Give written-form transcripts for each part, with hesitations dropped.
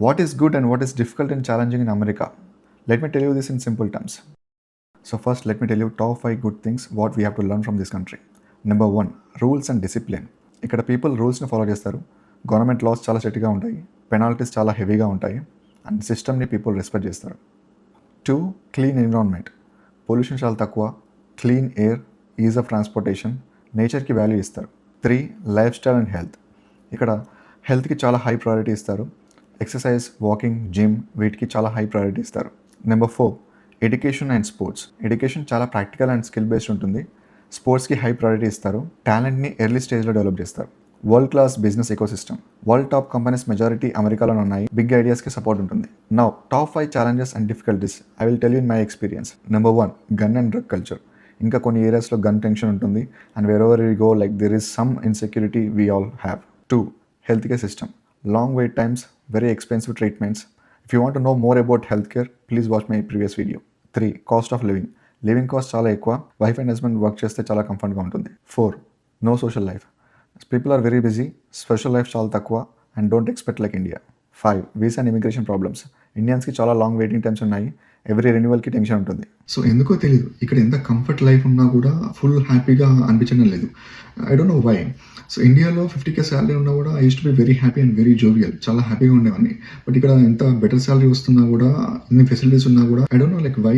What is good and what is difficult and challenging in America? Let me tell you this in simple terms. So first, let me tell you top 5 good things what we have to learn from this country. Number 1, rules and discipline. ఇక్కడ people రూల్స్ని follow చేస్తారు. Government loss చాలా స్ట్రిక్ట్గా ఉంటాయి, penalties చాలా హెవీగా ఉంటాయి, and సిస్టమ్ని పీపుల్ రెస్పెక్ట్ చేస్తారు. 2, క్లీన్ ఎన్విరాన్మెంట్. పొల్యూషన్ చాలా తక్కువ, clean air, is of transportation, నేచర్కి వాల్యూ ఇస్తారు. 3, లైఫ్ స్టైల్ అండ్ హెల్త్. ఇక్కడ హెల్త్కి చాలా హై ప్రయారిటీ ఇస్తారు. ఎక్సర్సైజ్, వాకింగ్, జిమ్ వీటికి చాలా హై ప్రయారిటీ ఇస్తారు. Number 4, education and sports. Education చాలా ప్రాక్టికల్ అండ్ స్కిల్ బేస్డ్ ఉంటుంది. స్పోర్ట్స్కి హై ప్రయారిటీ ఇస్తారు. టాలెంట్ని ఎర్లీ స్టేజ్లో డెవలప్ చేస్తారు. World class business ecosystem. World top companies majority అమెరికాలోనే ఉన్నాయి. బిగ్ ఐడియాస్కి సపోర్ట్ ఉంటుంది. Now top 5 challenges and difficulties I will tell you in my experience. Number 1, gun and drug culture. ఇంకా కొన్ని ఏరియాస్లో గన్ టెన్షన్ ఉంటుంది and wherever we go like there is some insecurity we all have. 2, health care system. Long wait times, very expensive treatments. If you want to know more about health care please watch my previous video. 3, cost of living. Living cost చాలా ఎక్కువ. Wife and husband work చేస్తే చాలా కంఫర్ట్గా ఉంటుంది. 4, no social life. People are very busy, social life చాలా తక్కువ and don't expect like India. 5, visa and immigration problems. ఇండియన్స్కి చాలా లాంగ్ వెయిటింగ్ టైమ్స్ ఉన్నాయి. ఎవ్రీ రెన్యువల్కి టెన్షన్ ఉంటుంది. సో ఎందుకో తెలియదు, ఇక్కడ ఎంత కంఫర్ట్ లైఫ్ ఉన్నా కూడా ఫుల్ హ్యాపీగా అనిపించడం లేదు. I don't know why. So ఇండియాలో 50K శాలరీ ఉన్నా కూడా I use to be very happy and very jovial, చాలా హ్యాపీగా ఉండేవాడిని. బట్ ఇక్కడ ఎంత బెటర్ శాలరీ వస్తున్నా కూడా, ఇన్ని ఫెసిలిటీస్ ఉన్నా కూడా I don't know like why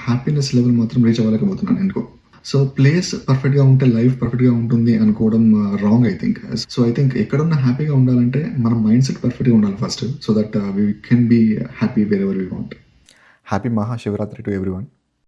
happiness level మాత్రం రీచ్ అవ్వలేకపోతున్నాను ఎందుకో. సో ప్లేస్ పర్ఫెక్ట్గా ఉంటే లైఫ్ పర్ఫెక్ట్గా ఉంటుంది అనుకోవడం wrong I think. So I think ఎక్కడున్నా హ్యాపీగా ఉండాలంటే మన మైండ్ సెట్ పర్ఫెక్ట్గా ఉండాలి first, so that we can be happy wherever we want. Happy Mahashivratri to everyone.